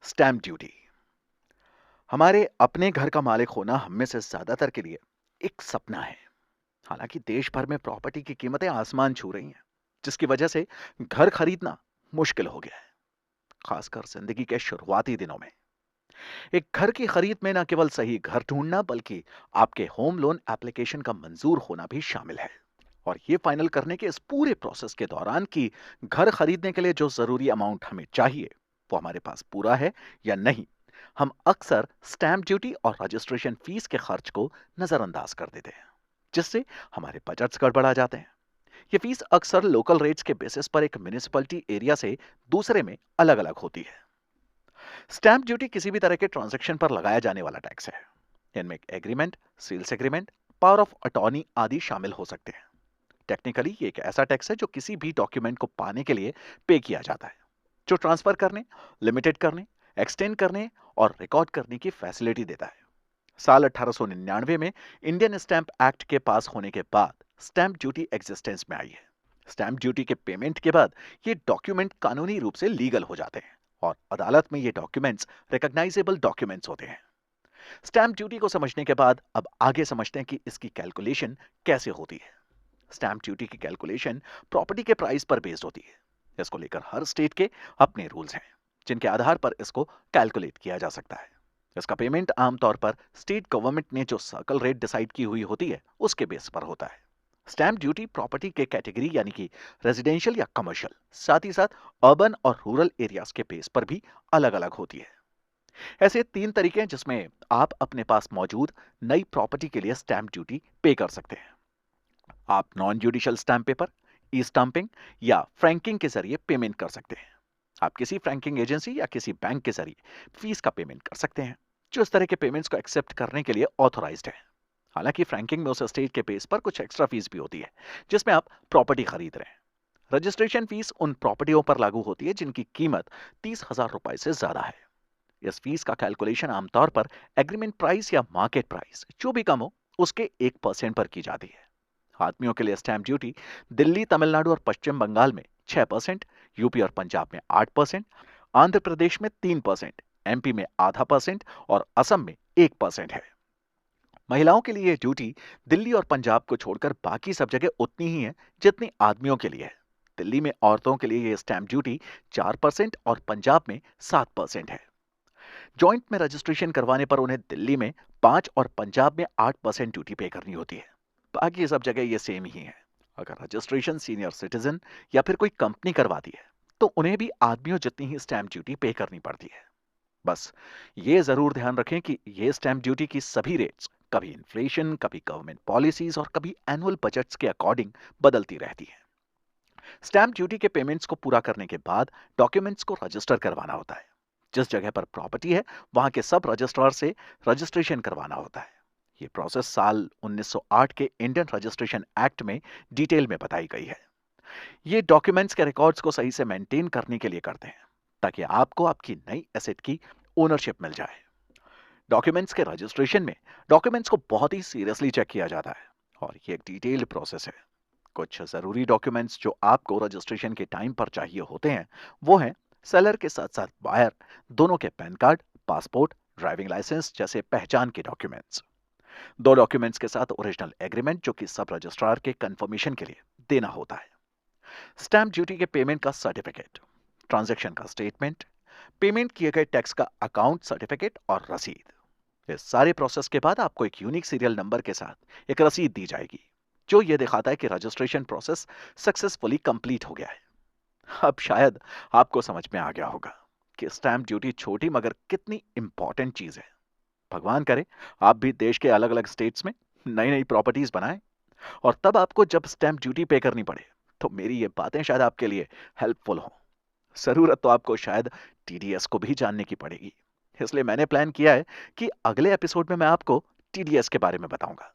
Stamp duty हमारे अपने घर का मालिक होना हम में से ज्यादातर के लिए एक सपना है। हालांकि देश भर में प्रॉपर्टी की कीमतें आसमान छू रही हैं, जिसकी वजह से घर खरीदना मुश्किल हो गया है, खासकर जिंदगी के शुरुआती दिनों में। एक घर की खरीद में न केवल सही घर ढूंढना बल्कि आपके होम लोन एप्लीकेशन का मंजूर होना भी शामिल है। और ये फाइनल करने के इस पूरे प्रोसेस के दौरान कि घर खरीदने के लिए जो जरूरी अमाउंट हमें चाहिए वो हमारे पास पूरा है या नहीं, हम अक्सर स्टैंप ड्यूटी और रजिस्ट्रेशन फीस के खर्च को नजरअंदाज कर देते हैं, जिससे हमारे बजट्स गड़बड़ा जाते हैं। ये फीस अक्सर लोकल रेट्स के बेसिस पर एक म्युनिसिपैलिटी एरिया से दूसरे में अलग अलग होती है। स्टैंप ड्यूटी किसी भी तरह के ट्रांजैक्शन पर लगाया जाने वाला टैक्स है। इनमें agreement, sales agreement, power of attorney आदि शामिल हो सकते हैं। टेक्निकली ये एक ऐसा टैक्स है जो किसी भी डॉक्यूमेंट को पाने के लिए पे किया जाता है, जो ट्रांसफर करने, लिमिटेड करने, एक्सटेंड करने और रिकॉर्ड करने की फैसिलिटी देता है। साल 1899 में इंडियन स्टैंप एक्ट के पास होने के बाद स्टैंप ड्यूटी एग्जिस्टेंस में आई है। स्टैंप ड्यूटी के पेमेंट के बाद ये डॉक्यूमेंट कानूनी रूप से लीगल हो जाते हैं और अदालत में ये डॉक्यूमेंट्स रिकॉग्नाइजेबल डॉक्यूमेंट्स होते हैं। स्टैंप ड्यूटी को समझने के बाद अब आगे समझते हैं कि इसकी कैलकुलेशन कैसे होती है। स्टैंप ड्यूटी की कैलकुलेशन प्रॉपर्टी के प्राइस पर बेस्ड होती है। इसको लेकर हर स्टेट के अपने रूल्स हैं, जिनके आधार पर इसको कैलकुलेट किया जा सकता है। इसका पेमेंट आमतौर पर स्टेट गवर्नमेंट ने जो सर्कल रेट डिसाइड की हुई होती है उसके बेस पर होता है। स्टैंप ड्यूटी प्रॉपर्टी के कैटेगरी यानी कि रेजिडेंशियल या कमर्शियल, साथ ही साथ अर्बन और रूरल एरियाज के बेस पर भी अलग अलग होती है। ऐसे तीन तरीके हैं जिसमें आप अपने पास मौजूद नई प्रॉपर्टी के लिए स्टैंप ड्यूटी पे कर सकते हैं। आप नॉन जुडिशियल स्टैंप पेपर, ई स्टाम्पिंग या फ्रैंकिंग के जरिए पेमेंट कर सकते हैं। आप किसी फ्रैंकिंग एजेंसी या किसी बैंक के जरिए फीस का पेमेंट कर सकते हैं, जो इस तरह के पेमेंट्स को एक्सेप्ट करने के लिए ऑथोराइज्ड है। हालांकि फ्रैंकिंग में उस स्टेट के बेस पर कुछ एक्स्ट्रा फीस भी होती है जिसमें आप प्रॉपर्टी खरीद रहे हैं। रजिस्ट्रेशन फीस उन प्रॉपर्टियों पर लागू होती है जिनकी कीमत 30,000 रुपए से ज्यादा है। इस फीस का कैलकुलेशन आमतौर पर एग्रीमेंट प्राइस या मार्केट प्राइस जो भी कम हो उसके 1% पर की जाती है। आदमियों के लिए स्टैंप ड्यूटी दिल्ली, तमिलनाडु और पश्चिम बंगाल में 6%, यूपी और पंजाब में 8%, आंध्र प्रदेश में 3%, एमपी में आधा परसेंट और असम में 1% है। महिलाओं के लिए यह ड्यूटी दिल्ली और पंजाब को छोड़कर बाकी सब जगह उतनी ही है जितनी आदमियों के लिए है। दिल्ली में औरतों के लिए यह स्टैंप ड्यूटी 4% और पंजाब में 7% है। जॉइंट में रजिस्ट्रेशन करवाने पर उन्हें दिल्ली में 5 और पंजाब में 8% ड्यूटी पे करनी होती है। बाकी सब जगह ये सेम ही है। अगर रजिस्ट्रेशन सीनियर सिटीजन या फिर कोई कंपनी करवाती है तो उन्हें भी आदमियों जितनी ही स्टैंप ड्यूटी पे करनी पड़ती है। बस ये जरूर ध्यान रखें कि ये स्टैंप ड्यूटी की सभी रेट्स कभी इन्फ्लेशन, कभी गवर्नमेंट पॉलिसीज और कभी एनुअल बजट्स के अकॉर्डिंग बदलती रहती है। स्टैंप ड्यूटी के पेमेंट्स को पूरा करने के बाद डॉक्यूमेंट्स को रजिस्टर करवाना होता है। जिस जगह पर प्रॉपर्टी है वहां के सब रजिस्ट्रार से रजिस्ट्रेशन करवाना होता है। ये प्रोसेस साल 1908 के इंडियन रजिस्ट्रेशन एक्ट में डिटेल में बताई गई है। ये डॉक्यूमेंट्स के रिकॉर्ड्स को सही से मेंटेन करने के लिए करते हैं, ताकि आपको आपकी नई एसेट की ओनरशिप मिल जाए। डॉक्यूमेंट्स के रजिस्ट्रेशन में डॉक्यूमेंट्स को बहुत ही सीरियसली चेक किया जाता है और ये एक डिटेल्ड प्रोसेस है। कुछ जरूरी डॉक्यूमेंट्स जो आपको रजिस्ट्रेशन के टाइम पर चाहिए होते हैं वो हैं सेलर के साथ साथ बायर दोनों के PAN card, passport, driving licence जैसे पहचान के डॉक्यूमेंट्स। दो डॉक्यूमेंट्स के साथ ओरिजिनल एग्रीमेंट जो कि सब रजिस्ट्रार के कंफर्मेशन के लिए देना होता है। स्टैंप ड्यूटी के पेमेंट का सर्टिफिकेट, ट्रांजैक्शन का स्टेटमेंट, पेमेंट किए गए टैक्स का अकाउंट सर्टिफिकेट और रसीद। इस सारे प्रोसेस के बाद आपको एक यूनिक सीरियल नंबर के साथ एक रसीद दी जाएगी, जो यह दिखाता है कि रजिस्ट्रेशन प्रोसेस सक्सेसफुली कंप्लीट हो गया है। अब शायद आपको समझ में आ गया होगा कि स्टैंप ड्यूटी छोटी मगर कितनी इंपॉर्टेंट चीज है। भगवान करे आप भी देश के अलग अलग स्टेट्स में नई नई प्रॉपर्टीज बनाएं और तब आपको जब स्टैंप ड्यूटी पे करनी पड़े तो मेरी ये बातें शायद आपके लिए हेल्पफुल हो। जरूरत तो आपको शायद टीडीएस को भी जानने की पड़ेगी। इसलिए मैंने प्लान किया है कि अगले एपिसोड में मैं आपको टीडीएस के बारे में बताऊंगा।